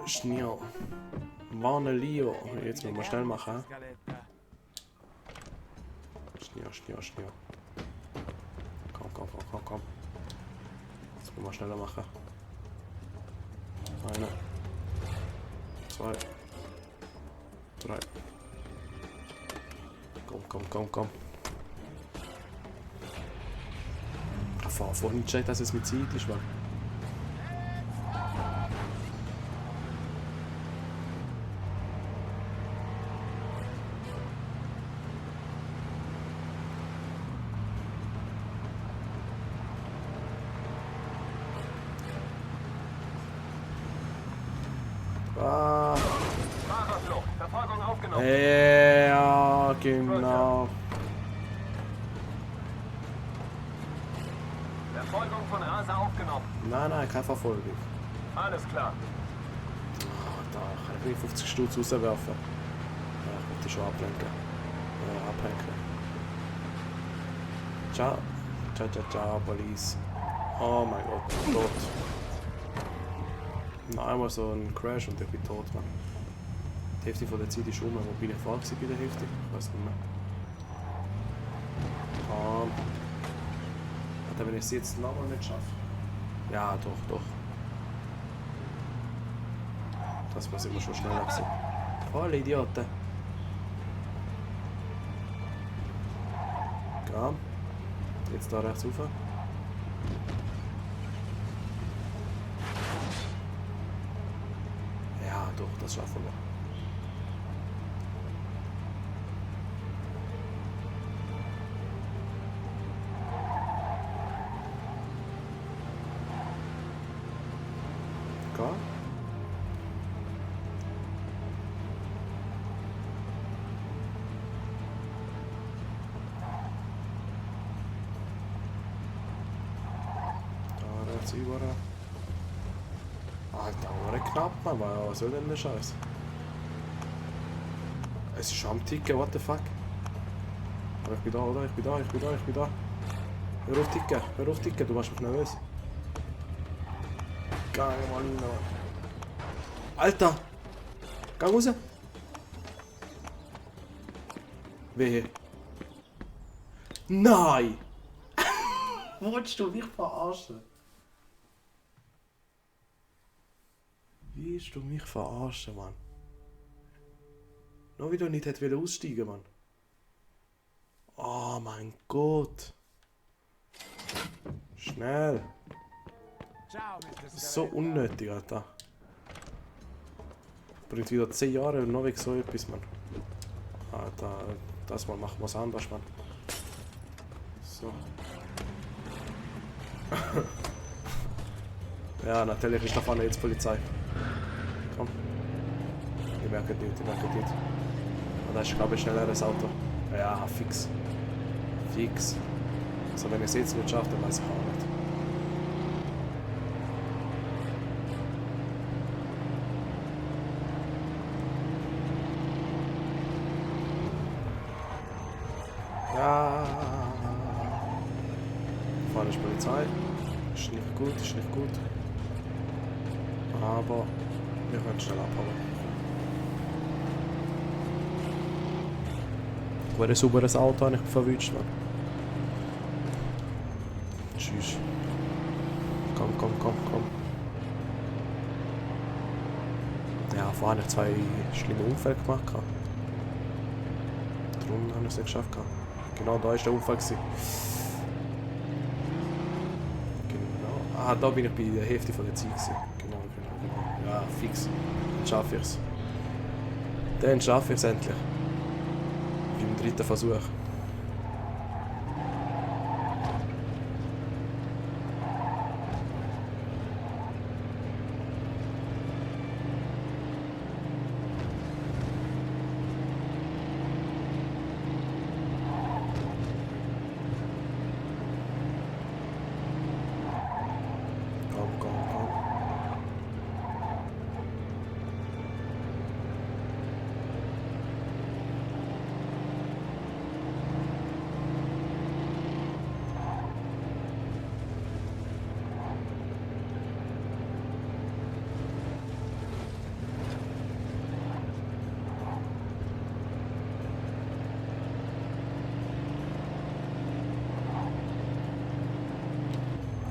Schnee. Warne Leo. Jetzt müssen wir schnell machen. Schnee. Komm. Jetzt müssen wir schneller machen. Eine. 2. 3. Komm. Ich habe vorhin gecheckt, dass es mit Zeit ist, Mann. Fahrerflucht, Verfolgung aufgenommen. Ja, genau. Verfolgung von Raser aufgenommen. Nein, keine Verfolgung. Alles klar. Oh, da kann ich 50 Stutz rauswerfen. Ja, ich möchte schon ablenken. Abhängen. Ciao, Police. Oh mein Gott, tot. Noch einmal so ein Crash und ich bin tot, Mann. Die Hälfte von der Zeit ist rum. Wo bin ich vorher bei der Hälfte? Ich weiß nicht mehr. Warte, wenn ich es jetzt nochmal nicht schaffe. Ja, doch. Das muss immer schon schneller sein. Voll Idioten. Komm. Jetzt da rechts rauf. Ja, doch, das schaffen wir. Komm. Da rechts über. Alter, knapp, Mann. Was soll denn der Scheiß? Es ist schon am Ticken, what the fuck? Aber ich bin da, oder? Ich bin da. Hör auf ticken, du machst mich nervös. Geh mal rein. Alter! Geh raus! Wehe. Nein! Wolltest du mich verarschen? Willst du mich verarschen, Mann? Noch wieder nicht hätte aussteigen, Mann. Oh mein Gott. Schnell. So unnötig, Alter. Bringt wieder 10 Jahre und noch weg so etwas, Mann. Alter, das mal machen wir was anderes, Mann. So. Ja, natürlich ist da vorne jetzt Polizei. Komm. Ich merke nicht. Und das ist, glaube ich, schneller das Auto. Ja, fix. Also wenn ich es jetzt nicht schaffe, dann weiß ich auch nicht. Ja. Vorne ist Polizei. Ist nicht gut. Aber wir können schnell abhauen. Ein sauberes Auto habe ich verwünscht, Mann. Tschüss. Komm. Ja, vorhin habe ich 2 schlimme Unfälle gemacht. Darum habe ich es nicht geschafft. Genau, da war der Unfall. Genau. Ah, da bin ich bei der Hälfte von der Zeit. Genau. Ja, fix. Dann schaffe ich es. Endlich. Beim 3. Versuch. Komm.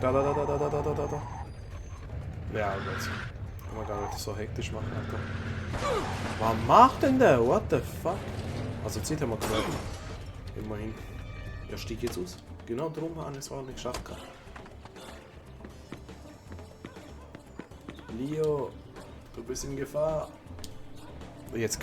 Da. Ja, gut. Kann man gar nicht so hektisch machen, Alter. Was macht denn der? What the fuck? Also Zeit haben wir gemacht. Immerhin. Ja, stieg jetzt aus. Genau drum haben wir es auch nicht geschafft. Leo, du bist in Gefahr. Jetzt.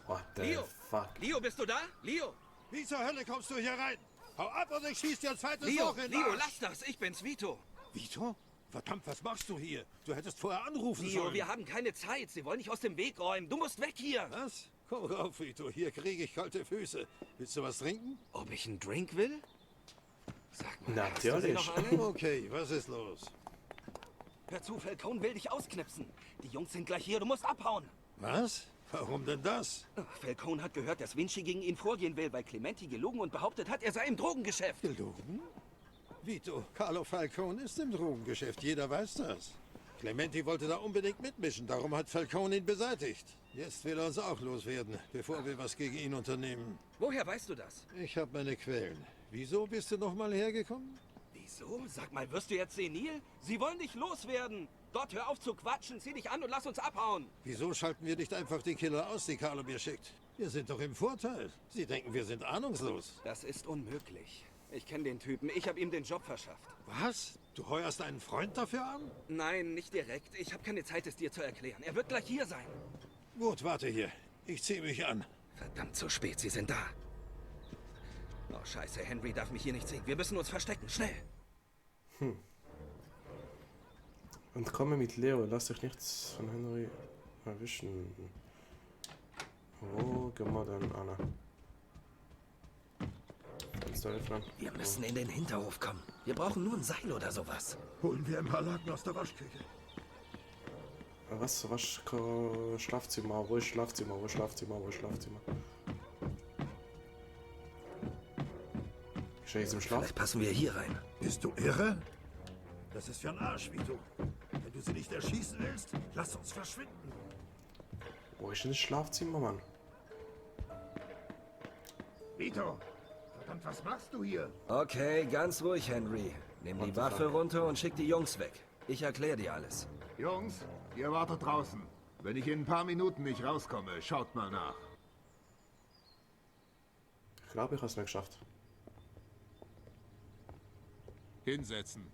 What the Leo! fuck? Leo, bist du da? Leo! Wie zur Hölle kommst du hier rein? Hau ab und ich schieß dir ein zweites Leo, Loch in den Leo, Arsch. lass das! Ich bin's, Vito! Vito? Verdammt, was machst du hier? Du hättest vorher anrufen Leo, sollen. wir haben keine Zeit. Sie wollen dich aus dem Weg räumen. Du musst weg hier! Was? Komm rauf, Vito. Hier kriege ich kalte Füße. Willst du was trinken? Ob ich einen Drink will? Sag mal, hast du sie Natürlich. noch alle? Okay, was ist los? Hör zu, Falcone will dich ausknipsen. Die Jungs sind gleich hier, du musst abhauen. Was? Warum denn das? Falcone hat gehört, dass Vinci gegen ihn vorgehen will, weil Clementi gelogen und behauptet hat, er sei im Drogengeschäft. Gelogen? Vito, Carlo Falcone ist im Drogengeschäft. Jeder weiß das. Clementi wollte da unbedingt mitmischen, darum hat Falcone ihn beseitigt. Jetzt will er uns auch loswerden, bevor wir was gegen ihn unternehmen. Woher weißt du das? Ich habe meine Quellen. Wieso bist du nochmal hergekommen? Wieso? Sag mal, wirst du jetzt senil? Sie wollen dich loswerden. Dort hör auf zu quatschen, zieh dich an und lass uns abhauen. Wieso schalten wir nicht einfach die Killer aus, die Carlo mir schickt? Wir sind doch im Vorteil. Sie denken, wir sind ahnungslos. Das ist unmöglich. Ich kenne den Typen. Ich habe ihm den Job verschafft. Was? Du heuerst einen Freund dafür an? Nein, nicht direkt. Ich habe keine Zeit, es dir zu erklären. Er wird gleich hier sein. Gut, warte hier. Ich ziehe mich an. Verdammt, zu spät. Sie sind da. Oh, scheiße. Henry darf mich hier nicht sehen. Wir müssen uns verstecken. Schnell. Entkomme mit Leo, lass dich nichts von Henry erwischen. Wo gehen wir denn, Anna? Kannst du öffnen? Wir müssen in den Hinterhof kommen. Wir brauchen nur ein Seil oder sowas. Holen wir ein paar Laken aus der Waschküche. Was? Schlafzimmer? Wo ist Schlafzimmer? Wo ist Schlafzimmer? Wo ist Schlafzimmer? Ich stehe jetzt im Schlaf. Vielleicht passen wir hier rein. Bist du irre? Das ist für ein Arsch, Vito. Wenn du sie nicht erschießen willst, lass uns verschwinden. Wo ist denn das Schlafzimmer, Mann? Vito, verdammt, was machst du hier? Okay, ganz ruhig, Henry. Nimm die Waffe runter und schick die Jungs weg. Ich erkläre dir alles. Jungs, ihr wartet draußen. Wenn ich in ein paar Minuten nicht rauskomme, schaut mal nach. Ich glaube, ich habe es nicht geschafft. Hinsetzen.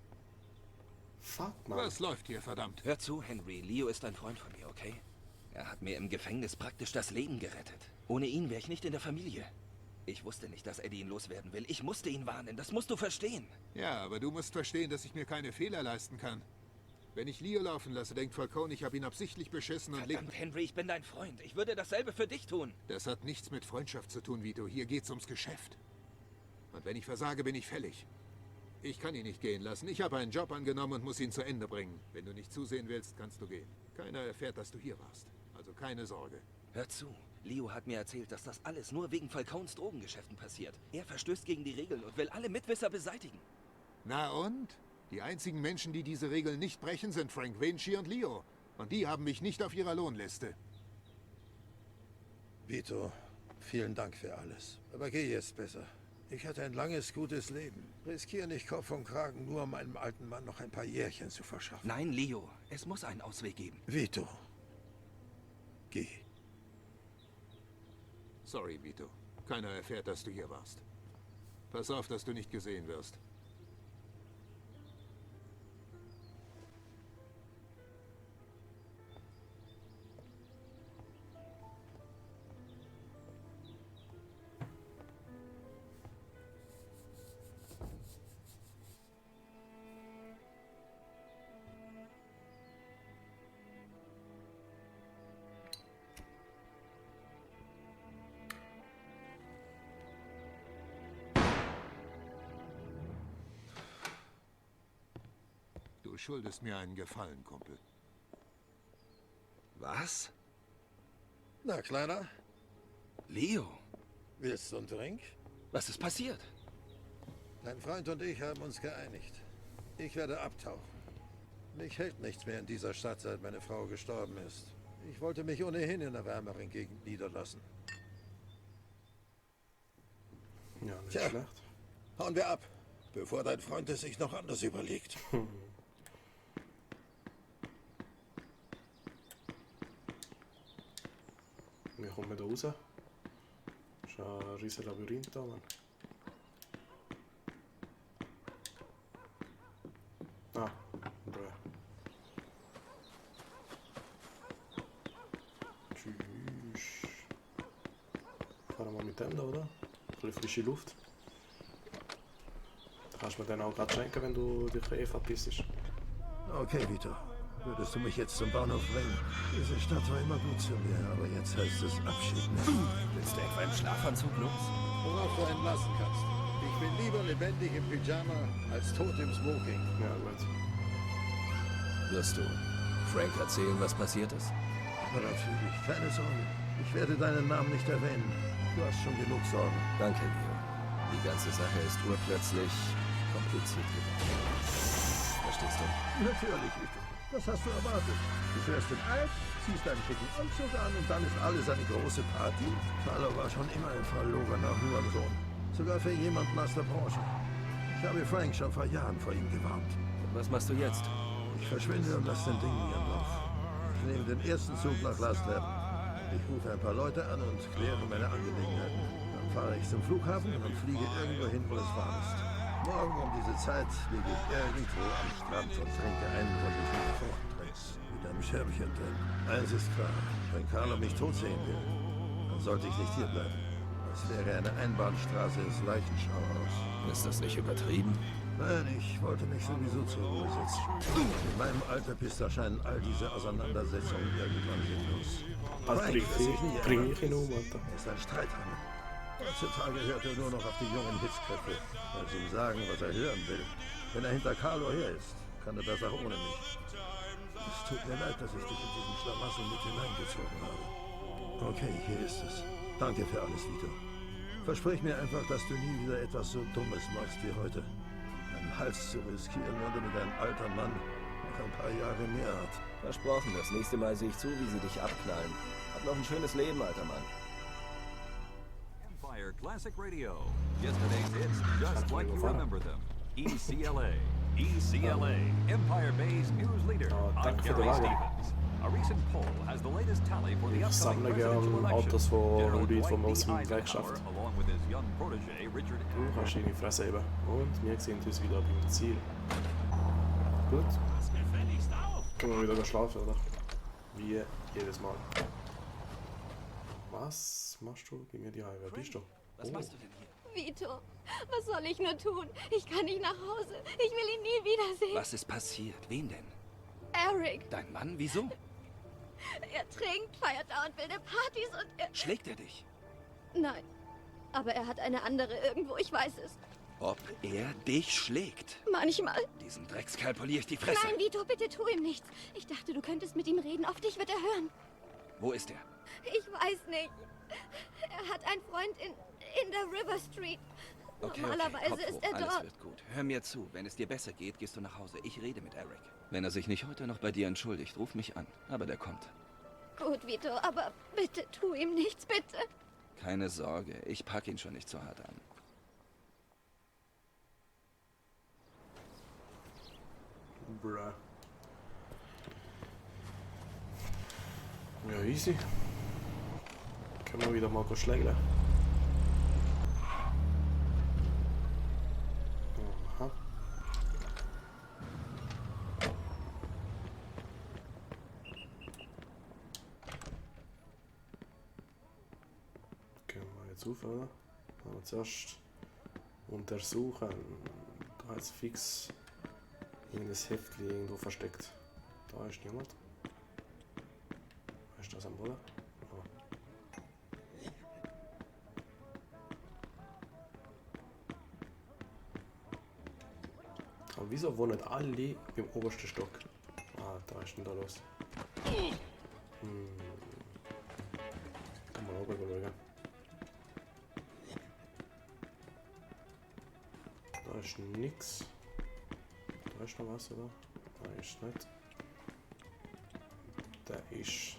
Fuck, Mann. Was läuft hier, verdammt? Hör zu, Henry. Leo ist ein Freund von mir, okay? Er hat mir im Gefängnis praktisch das Leben gerettet. Ohne ihn wäre ich nicht in der Familie. Ich wusste nicht, dass Eddie ihn loswerden will. Ich musste ihn warnen. Das musst du verstehen. Ja, aber du musst verstehen, dass ich mir keine Fehler leisten kann. Wenn ich Leo laufen lasse, denkt Falcone, ich habe ihn absichtlich beschissen und legt... Verdammt, Henry, ich bin dein Freund. Ich würde dasselbe für dich tun. Das hat nichts mit Freundschaft zu tun, Vito. Hier geht's ums Geschäft. Und wenn ich versage, bin ich fällig. Ich kann ihn nicht gehen lassen. Ich habe einen Job angenommen und muss ihn zu Ende bringen. Wenn du nicht zusehen willst, kannst du gehen. Keiner erfährt, dass du hier warst. Also keine Sorge. Hör zu. Leo hat mir erzählt, dass das alles nur wegen Falcones Drogengeschäften passiert. Er verstößt gegen die Regeln und will alle Mitwisser beseitigen. Na und? Die einzigen Menschen, die diese Regeln nicht brechen, sind Frank Vinci und Leo. Und die haben mich nicht auf ihrer Lohnliste. Vito, vielen Dank für alles. Aber geh jetzt besser. Ich hatte ein langes, gutes Leben. Riskiere nicht Kopf und Kragen, nur um meinem alten Mann noch ein paar Jährchen zu verschaffen. Nein, Leo. Es muss einen Ausweg geben. Vito, geh. Sorry, Vito. Keiner erfährt, dass du hier warst. Pass auf, dass du nicht gesehen wirst. Du schuldest mir einen Gefallen, Kumpel. Was? Na, Kleiner, Leo? willst du einen Drink? Was ist passiert? Dein Freund und ich haben uns geeinigt. Ich werde abtauchen. Mich hält nichts mehr in dieser Stadt, seit meine Frau gestorben ist. Ich wollte mich ohnehin in einer wärmeren Gegend niederlassen. Ja, nicht Tja. schlecht. Hauen wir ab. bevor dein Freund es sich noch anders überlegt. Wie kommen wir da raus? Das ist ein riesen Labyrinth da, Mann. Ah, bruh. Tschüss. Fahren wir mal mit dem da, oder? Ein bisschen frische Luft. Kannst du mir dann auch gerade schenken, wenn du dich verpisst. Okay, Vito. Würdest du mich jetzt zum Bahnhof bringen? Diese Stadt war immer gut zu mir, aber jetzt heißt es Abschied nehmen. Willst du etwa im Schlafanzug los? Worauf du einen lassen kannst. Ich bin lieber lebendig im Pyjama als tot im Smoking. Ja, gut. Wirst du Frank erzählen, was passiert ist? Aber natürlich, keine Sorge. Ich werde deinen Namen nicht erwähnen. Du hast schon genug Sorgen. Danke, Leo. Die ganze Sache ist urplötzlich kompliziert geworden. Verstehst du? Natürlich, Vito. Was hast du erwartet? Du fährst in Alp, ziehst deinen schicken Anzug an und dann ist alles eine große Party? Carlo war schon immer ein verlorener Hurensohn. Sogar für jemanden aus der Branche. Ich habe Frank schon vor Jahren vor ihm gewarnt. Was machst du jetzt? Ich verschwinde und lasse den Ding ihren Lauf. Ich nehme den ersten Zug nach Last Lab. Ich rufe ein paar Leute an und kläre meine Angelegenheiten. Dann fahre ich zum Flughafen und fliege irgendwo hin, wo es warm ist. Morgen um diese Zeit liege ich irgendwo am Strand und trinke einen von diesen Fruchtdrinks mit einem Scherbchen drin. Eins ist klar, wenn Carlo mich tot sehen will, dann sollte ich nicht hierbleiben. Es wäre eine Einbahnstraße ins Leichenschauhaus. Ist das nicht übertrieben? Nein, ich wollte mich sowieso zur Ruhe setzen. In meinem Alter bis erscheinen all diese Auseinandersetzungen irgendwann sinnlos. Also bring ich ihn um, Alter. Er ist ein Streithahn. Heutzutage hört er nur noch auf die jungen Hitzköpfe, weil sie ihm sagen, was er hören will. Wenn er hinter Carlo her ist, kann er das auch ohne mich. Es tut mir leid, dass ich dich in diesen Schlamassel mit hineingezogen habe. Okay, hier ist es. Danke für alles, Vito. Versprich mir einfach, dass du nie wieder etwas so Dummes machst wie heute. Deinen Hals zu riskieren, nur damit ein alter Mann noch ein paar Jahre mehr hat. Versprochen, das nächste Mal sehe ich zu, wie sie dich abknallen. Hab noch ein schönes Leben, alter Mann. Empire Classic Radio. Yesterday's hits just like you remember them. ECLA. ECLA. Empire Bay's news leader. I'm danke für die Gary Wahl. Stevens. A recent poll has the latest tally for the Ich upcoming sammle presidential gern election. Autos von General Rudi Dwight von D. unserem Eisenhower, Gewerkschaft. along with his young protege Richard Du kannst deine Fresse eben. Und wir sehen uns wieder beim Ziel. Gut. Können wir wieder schlafen, oder? Wie jedes Mal. Was machst du? Gib mir die Haare. Wer bist du? Was machst du denn hier? Vito, was soll ich nur tun? Ich kann nicht nach Hause. Ich will ihn nie wiedersehen. Was ist passiert? Wen denn? Eric, Dein Mann? Wieso? er trinkt, feiert dauernd wilde Partys und er... Schlägt er dich? Nein, aber er hat eine andere irgendwo, ich weiß es. Ob er dich schlägt? Manchmal. Diesen Dreckskerl poliere ich die Fresse. Nein, Vito, bitte tu ihm nichts. Ich dachte, du könntest mit ihm reden. Auf dich wird er hören. Wo ist er? Ich weiß nicht. Er hat einen Freund in der River Street. Okay, Normalerweise Kopf ist hoch. er Alles dort. wird gut. Hör mir zu. Wenn es dir besser geht, gehst du nach Hause. Ich rede mit Eric. Wenn er sich nicht heute noch bei dir entschuldigt, ruf mich an. Aber der kommt. Gut, Vito, aber bitte tu ihm nichts, bitte. Keine Sorge. Ich pack ihn schon nicht so hart an. Bruh. Ja, easy. Können wir wieder mal schlägeln. Aha. Gehen wir jetzt auf, oder? Aber zuerst untersuchen. Da ist fix irgendein Heftchen irgendwo versteckt. Da ist niemand. Ist das am Boden? Oh. Aber wieso wohnen alle im obersten Stock? Ah, da ist denn da los. Kann man oben schauen. Da ist nix. Da ist noch was, oder? Da ist nicht. Da ist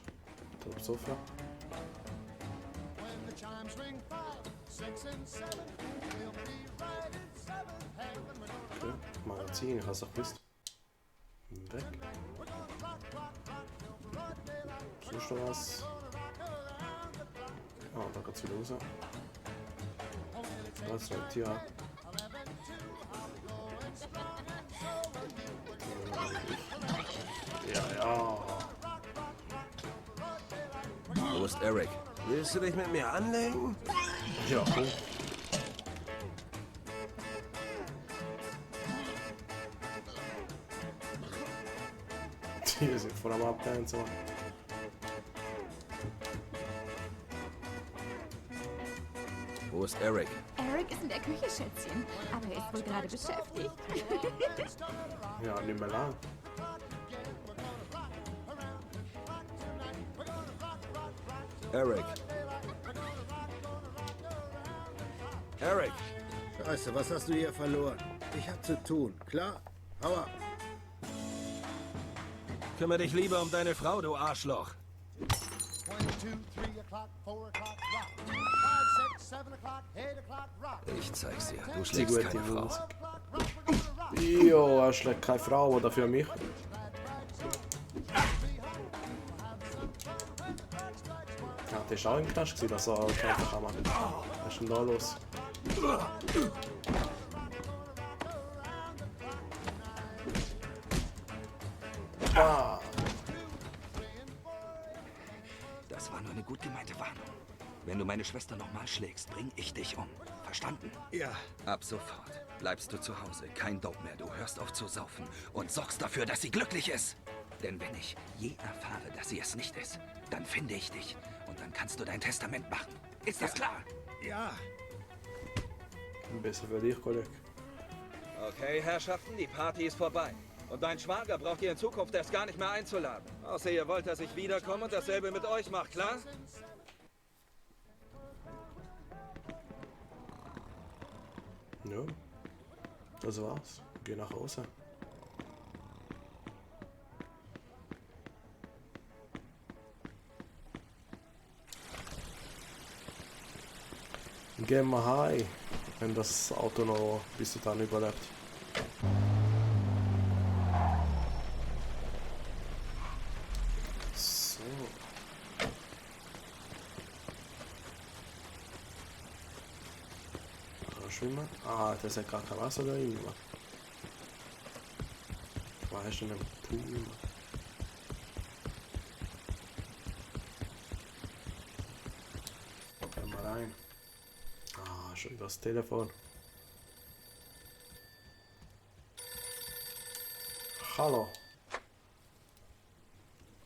das Sofa. When the chimes ring 5, 6 and 7, we'll be right inside. Okay. Magazin, ich hab's doch gewusst. Weg. Sonst noch was? Ah, da geht's wieder raus. Das wird ja. Ja. Wo ist Eric? Willst du dich mit mir anlegen? Ja, cool. Die sind voll am Abtanzen. Wo ist Eric? Eric ist in der Küche, Schätzchen. Aber er ist wohl gerade beschäftigt. Ja, nicht mehr lang. Eric. Eric. Scheiße, was hast du hier verloren? Ich hab zu tun, klar? Hau ab. Kümmere dich lieber um deine Frau, du Arschloch. 1, 2, 3 o'clock, 4 o'clock, rock. 5, 6, 7 o'clock, 8 o'clock, rock. Ich zeig's dir. Du Die schlägst gute keine Frau. Musik. Jo, er schlägt keine Frau, oder für mich. Ja, der ist auch im Knast gewesen, dass er kämpfen kann. Was ist denn da los? Ah. Das war nur eine gut gemeinte Warnung. Wenn du meine Schwester nochmal schlägst, bring ich dich um. Verstanden? Ja. Ab sofort bleibst du zu Hause. Kein Dope mehr. Du hörst auf zu saufen und sorgst dafür, dass sie glücklich ist. Denn wenn ich je erfahre, dass sie es nicht ist, dann finde ich dich. Und dann kannst du dein Testament machen. Ist das klar? Ja. Besser für dich, Kollege. Okay, Herrschaften, die Party ist vorbei. Und dein Schwager braucht ihr in Zukunft erst gar nicht mehr einzuladen. Außer ihr wollt, dass ich wiederkomme und dasselbe mit euch mache, klar? Ja, das war's. Geh nach Hause. Gehen wir heim, wenn das Auto noch bis dann überlebt. So. Schwimmen? Ah, das hat gar kein Wasser da rein. Was hast du denn im Pool? Gehen wir rein. Ah, schon das Telefon. Hallo.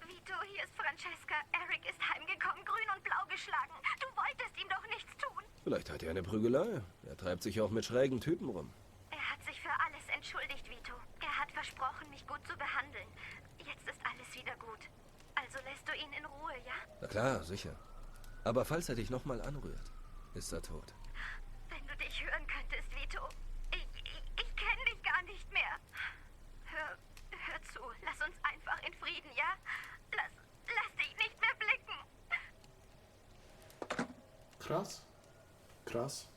Vito, hier ist Francesca. Eric ist heimgekommen, grün und blau geschlagen. Du wolltest ihm doch nichts tun. Vielleicht hat er eine Prügelei. Er treibt sich auch mit schrägen Typen rum. Er hat sich für alles entschuldigt, Vito. Er hat versprochen, mich gut zu behandeln. Jetzt ist alles wieder gut. Also lässt du ihn in Ruhe, ja? Na klar, sicher. Aber falls er dich nochmal anrührt, ist er tot. Wenn du dich hören könntest, Vito. Ich kenne dich gar nicht mehr. Hör zu. Lass uns einfach in Frieden, ja? Lass dich nicht mehr blicken. Krass. Krass.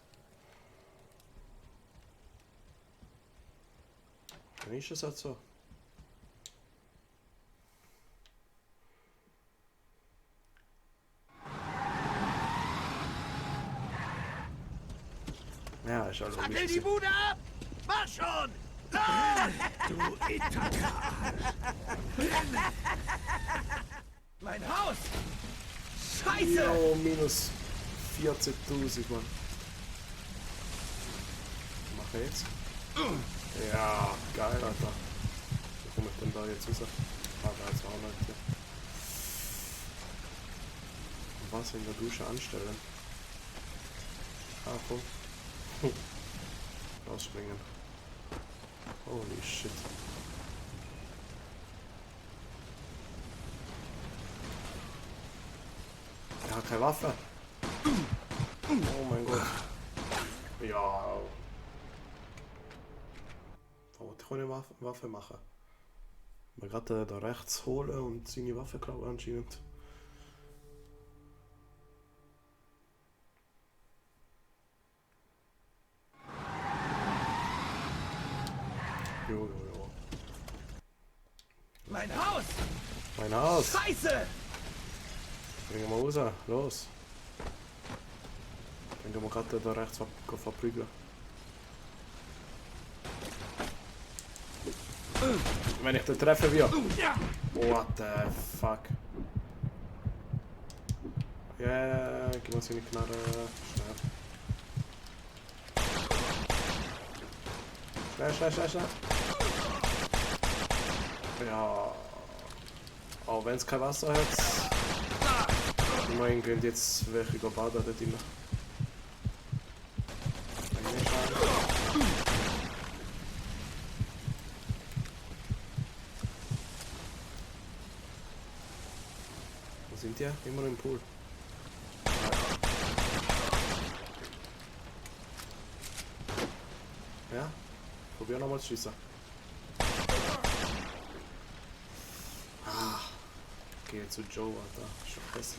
Dann ist es halt so. Ja, ist also Fackel die Bude ab! Mach schon! Du Itaka! Mein Haus! Scheiße! Jo, minus 40.000, Mann. Mach jetzt. Ja, geil, Alter. Wie komme ich denn da jetzt raus? Ah, da ist auch noch hier. Was in der Dusche anstellen? Ah, komm. Rausspringen. Holy shit. Er hat keine Waffe. Oh mein Gott. Ja. Da wollte ich auch eine Waffe machen. Mal gerade da rechts holen und seine Waffe klauen anscheinend. jo. Mein Haus! Mein Haus! Scheiße! Bringen wir raus, los! Dann gehen wir gerade da rechts verprügeln. Wenn ich den treffe, wie? What the fuck? Ja, gib mir seine Knarre. Schnell. Ja. Auch wenn es kein Wasser hat. Immerhin gehen jetzt welche baden da drin. Wo sind die? Immer im Pool. Ja, probier nochmal zu schießen. Geh zu Joe, Alter. Scheiße.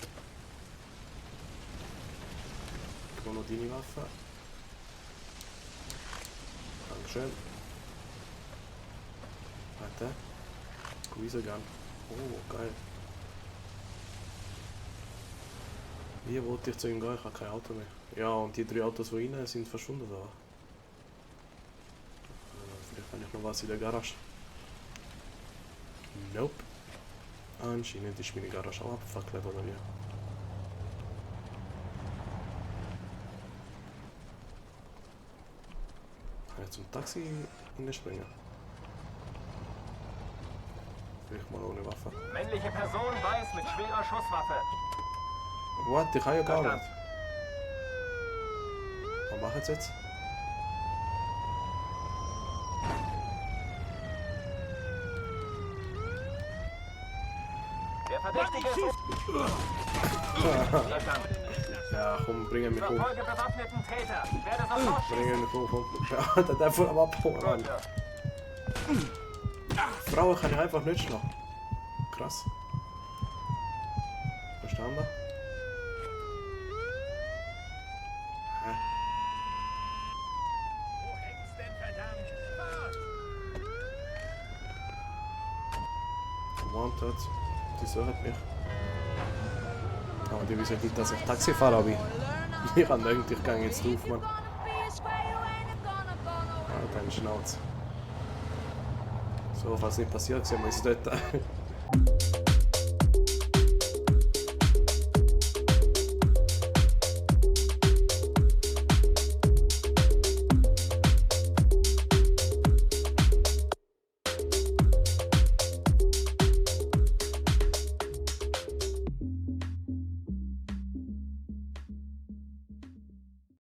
Gib mir noch deine Waffe. Dankeschön. Warte. Squeeze-Gun. Oh, geil. Wie wollte ich zu ihm gehen? Ich habe kein Auto mehr. Ja, und die 3 Autos, die rein sind, verschwunden da. Vielleicht habe ich noch was in der Garage. Nope. Anscheinend ist meine Garage auch abgefackelt, oder wie? Kann ich zum Taxi springen? Vielleicht mal ohne Waffe. Männliche Person weiß mit schwerer Schusswaffe. What? Ich kann ja gar nicht. Was machen sie jetzt? Der Verdächtige ist... Ja, komm, bring mich um. Verfolge bewaffneten Täter. Werde sofort schießen. Bring mich um. Ja, der darf wohl am Abhauen, Mann. Frauen kann ich einfach nicht schlagen. Krass. Verstanden? Hä? Wo hängt's denn, verdammt? Wanted. Die suchen mich. Aber die wissen nicht, dass ich Taxifahrer bin. Ich habe gedacht, ich gehe jetzt drauf, Mann. Ah, deine Schnauze. So, falls nicht passiert, sehen wir uns dort.